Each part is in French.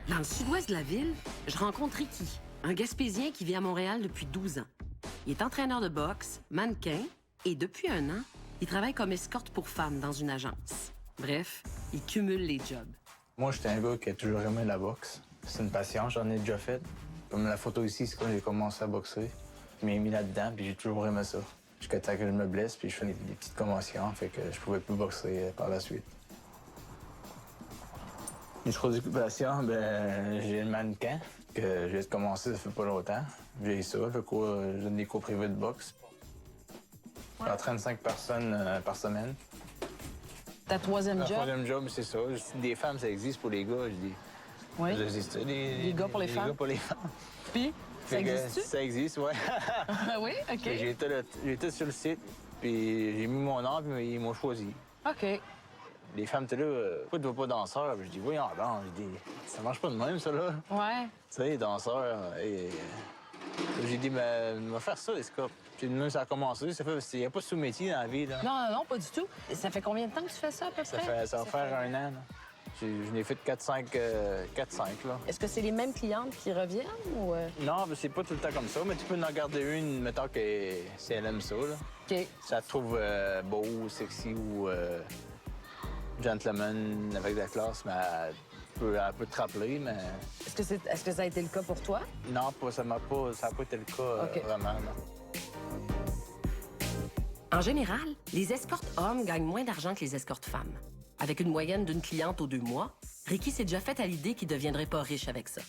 Dans le sud-ouest de la ville, je rencontre Ricky, un Gaspésien qui vit à Montréal depuis 12 ans. Il est entraîneur de boxe, mannequin, et depuis 1 an, il travaille comme escorte pour femmes dans une agence. Bref, il cumule les jobs. Moi, j'étais un gars qui a toujours aimé la boxe. C'est une passion, j'en ai déjà fait. Comme la photo ici, c'est quand j'ai commencé à boxer. Je m'ai mis là-dedans, puis j'ai toujours aimé ça. Jusqu'à temps que je me blesse, puis je fais des petites commotions, fait que je pouvais plus boxer par la suite. Les choix d'occupation, ben j'ai le mannequin, que j'ai commencé ça fait pas longtemps. J'ai ça, je donne des cours privés de boxe. J'entraîne 5 personnes par semaine. Ta troisième job? Le troisième job, c'est ça. Des femmes, ça existe pour les gars, je dis. Oui. Ça existe, des gars pour les femmes? Des gars pour les femmes. Puis, ça existe-tu? Ça existe, oui. Oui, OK. J'étais sur le site, puis j'ai mis mon nom, puis ils m'ont choisi. OK. Les femmes étaient là, pourquoi tu vas pas danseur? Puis je dis, voyons, non. Je dis, ça marche pas de même, ça, là. Ouais. Tu sais, les danseurs. J'ai dit, mais on va faire ça, les scopes. Puis même, ça a commencé. Il n'y a pas de sous-métier dans la vie, là. Non, pas du tout. Ça fait combien de temps que tu fais ça, à peu près? Ça va faire 1 an, là. Je n'ai fait 4-5, là. Est-ce que c'est les mêmes clientes qui reviennent ou... Non, mais c'est pas tout le temps comme ça, mais tu peux en garder une, mettons que si elle aime ça, là. OK. Ça te trouve beau, sexy ou gentleman avec de la classe, mais elle peut te rappeler, mais... Est-ce que ça a été le cas pour toi? Non, ça n'a pas été le cas, OK. vraiment, non. En général, les escortes hommes gagnent moins d'argent que les escortes femmes. Avec une moyenne d'une cliente aux 2 mois, Ricky s'est déjà fait à l'idée qu'il ne deviendrait pas riche avec ça.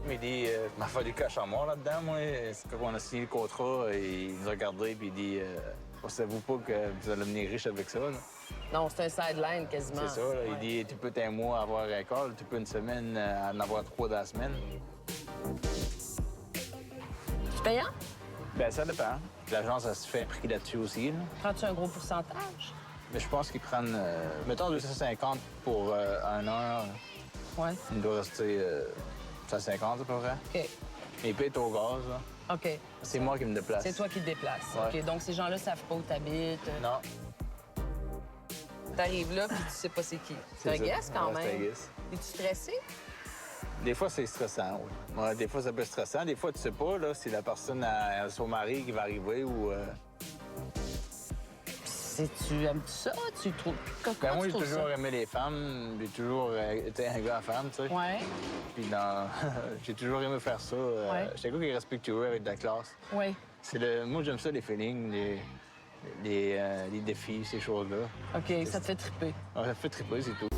Il dit, m'a fallu cash en moi là-dedans, moi. C'est quand on a signé le contrat, il nous a regardé, puis il dit, pensez-vous pas que vous allez devenir riche avec ça, là? Non, c'est un sideline quasiment. C'est ça, là. Il dit, tu peux un mois avoir un call, tu peux une semaine en avoir 3 dans la semaine. C'est payant? Bien, ça dépend. L'agence, elle se fait un prix là-dessus aussi, là. Prends-tu un gros pourcentage? Mais je pense qu'ils prennent, mettons, 250 pour 1 heure. Ouais. Il doit rester 150 à peu près. OK. Mais ils payent au gaz, là. OK. C'est moi qui me déplace. C'est toi qui te déplaces. Ouais. OK. Donc, ces gens-là savent pas où t'habites. Non. T'arrives là, puis tu sais pas c'est qui. C'est un ça. guess quand Ouais, c'est un même. guess. Es-tu stressé? Des fois, c'est stressant, oui. Ouais, des fois, ça peut être stressant. Des fois, tu sais pas là, si la personne a son mari qui va arriver ou... Tu aimes ça? Tu trouves... Ben, moi, tu j'ai trouves toujours ça? aimé les femmes. J'ai toujours été un gars à femme, tu sais. Ouais. Puis j'ai toujours aimé faire ça. Ouais. J'étais un gars qui est respectueux avec de la classe. Ouais. Moi, j'aime ça, les feelings, les défis, ces choses-là. OK, ça te fait triper. Ouais, ça fait triper, c'est tout.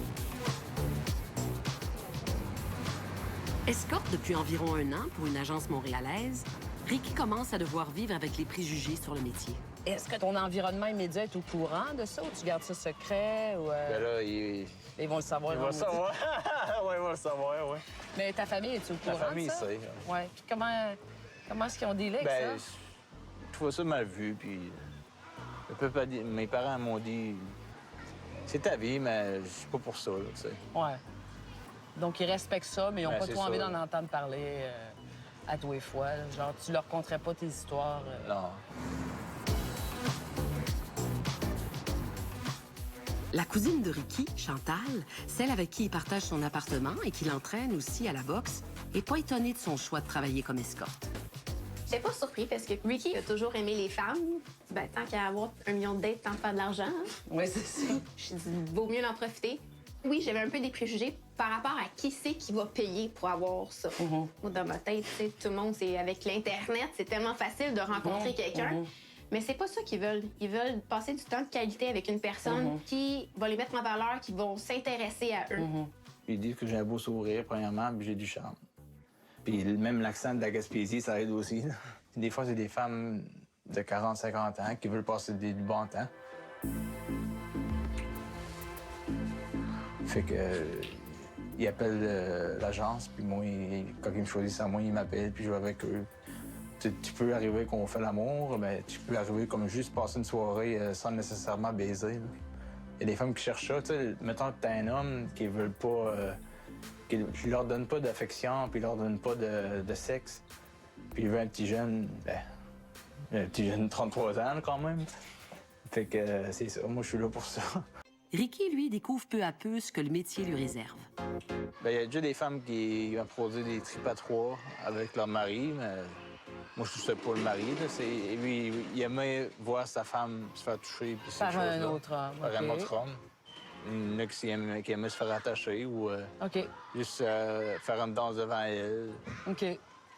Escorte depuis environ 1 an pour une agence montréalaise, Ricky commence à devoir vivre avec les préjugés sur le métier. Est-ce que ton environnement immédiat est au courant de ça ou tu gardes ça secret? Ou, Ben là, ils vont le savoir. il va le savoir. Oui, il va le savoir, oui. Mais ta famille, est-tu au La courant famille de ça? sait. Ouais. Puis comment est-ce qu'ils ont délai avec Ben, ça? je trouve ça mal vu, puis je peux pas dire... Mes parents m'ont dit, c'est ta vie, mais je suis pas pour ça, là, tu sais. Ouais. Donc, ils respectent ça, mais ils n'ont Ben, pas c'est trop envie ça. d'en entendre parler à tous les fois. Là. Genre, tu leur conterais pas tes histoires. Non. La cousine de Ricky, Chantal, celle avec qui il partage son appartement et qui l'entraîne aussi à la boxe, est pas étonnée de son choix de travailler comme escorte. J'étais pas surpris parce que Ricky a toujours aimé les femmes. Ben, tant qu'à avoir 1 million de dates, tant de faire de l'argent. Hein. Oui, c'est ça. Je dis, vaut mieux en profiter. Oui, j'avais un peu des préjugés par rapport à qui c'est qui va payer pour avoir ça. Moi, dans ma tête, tu sais, tout le monde, c'est avec l'Internet, c'est tellement facile de rencontrer quelqu'un. Mais c'est pas ça qu'ils veulent. Ils veulent passer du temps de qualité avec une personne qui va les mettre en valeur, qui vont s'intéresser à eux. Ils disent que j'ai un beau sourire, premièrement, puis j'ai du charme. Puis même l'accent de la Gaspésie, ça aide aussi, là. Des fois, c'est des femmes de 40-50 ans qui veulent passer du bon temps. Fait que ils appellent l'agence, puis moi, quand ils me choisissent à moi, ils m'appellent, puis je vais avec eux. Tu peux arriver qu'on fait l'amour, mais tu peux arriver comme juste passer une soirée sans nécessairement baiser. Là. Il y a des femmes qui cherchent ça, tu sais. Mettons que t'as un homme qui veut pas... qui leur donne pas d'affection, puis leur donne pas de sexe. Puis il veut un petit jeune, un petit jeune de 33 ans, là, quand même. Fait que c'est ça, moi, je suis là pour ça. Ricky, lui, découvre peu à peu ce que le métier lui réserve. Bien, il y a déjà des femmes qui ont produit des tripes à trois avec leur mari, mais moi, je touchais pas le mari. Là. Lui, il aimait voir sa femme se faire toucher. Puis ces Par un choses-là. autre homme. Par un OK. autre homme. Il y en a qui aimait se faire attacher ou OK. juste faire une danse devant elle. OK.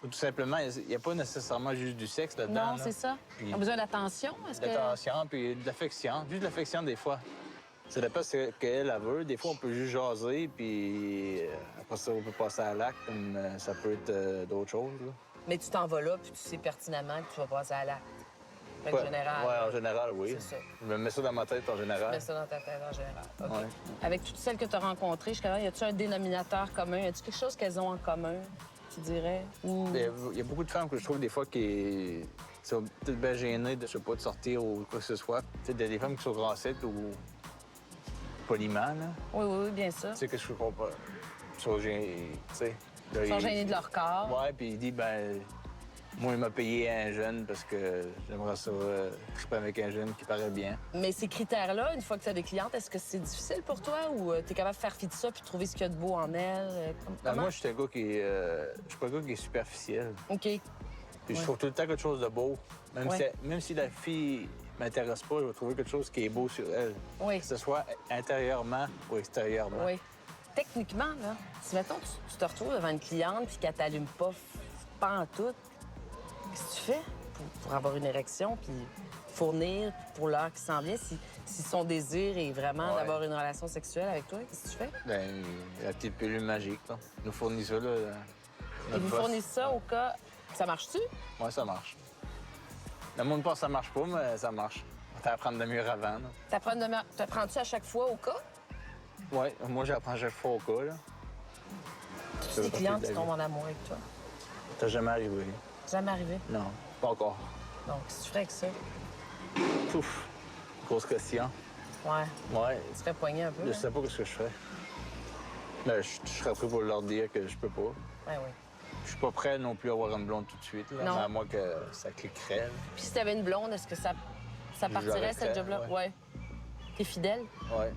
Ou tout simplement, il n'y a pas nécessairement juste du sexe là-dedans. Non, c'est ça. Puis- Ils ont besoin d'attention? Est-ce que... D'attention, puis de l'affection. Juste de l'affection, des fois. Ça dépend de ce qu'elle veut. Des fois, on peut juste jaser, puis après ça, on peut passer à l'acte, comme ça peut être d'autres choses. Là. Mais tu t'en vas là, puis tu sais pertinemment que tu vas passer à l'acte. En Ouais, général. ouais, en général, oui. C'est ça. Je me mets ça dans ma tête en Tu général. mets ça dans ta tête en général. OK. Ouais. Avec toutes celles que tu as rencontrées, jusqu'à là, y a-tu un dénominateur commun? Y a-tu quelque chose qu'elles ont en commun, tu dirais? Ou... Il y a beaucoup de femmes que je trouve des fois qui sont peut-être bien gênées de, je sais pas, de sortir ou quoi que ce soit. Tu sais, des femmes qui sont grassettes ou poliment, là. Oui, oui, oui, bien sûr. Tu sais, que je comprends pas. Ils sont gênés, tu sais. Là, Ils sont gênés de leur corps. Ouais, puis il dit, ben, moi, il m'a payé un jeune parce que j'aimerais ça triper avec un jeune qui paraît bien. Mais ces critères-là, une fois que tu as des clientes, est-ce que c'est difficile pour toi ou tu es capable de faire fi de ça puis de trouver ce qu'il y a de beau en elles? Ben, Comment? moi, je suis un gars qui je suis pas un gars qui est superficiel. OK. Puis je Ouais. trouve tout le temps quelque chose de beau. Ouais. Même si la fille m'intéresse pas, je vais trouver quelque chose qui est beau sur elle. Oui. Que ce soit intérieurement ou extérieurement. Oui. Techniquement, là, si mettons tu te retrouves devant une cliente puis qu'elle t'allume pas en tout, qu'est-ce que tu fais pour avoir une érection puis fournir pour l'heure qui s'en vient si son désir est vraiment Ouais. d'avoir une relation sexuelle avec toi, qu'est-ce que tu fais? Ben, la petite pilule magique, là. Ils nous fournit ça, là. Et notre vous boss. fournissez ça au cas... Ça marche-tu? Ouais, ça marche. Le monde pense que ça marche pas, mais ça marche. On va apprendre de mieux avant, là. T'apprends-tu à chaque fois au cas? Ouais, moi, j'apprends chaque fois au cas, là. Toutes les clientes qui tombent en amour avec toi. T'as jamais arrivé? Jamais arrivé. Non, pas encore. Donc, qu'est-ce que tu ferais avec ça? Ouf, grosse question. Ouais, Ouais, tu serais poigné un peu. je hein? sais pas ce que je ferais. Mais je serais prêt pour leur dire que je peux pas. Ouais, oui. Je suis pas prêt non plus à avoir une blonde tout de suite, là. Non. À moins que ça cliquerait, là. Puis si t'avais une blonde, est-ce que ça partirait, J'arrêterais, cette job-là? ouais. Ouais. T'es fidèle? Ouais.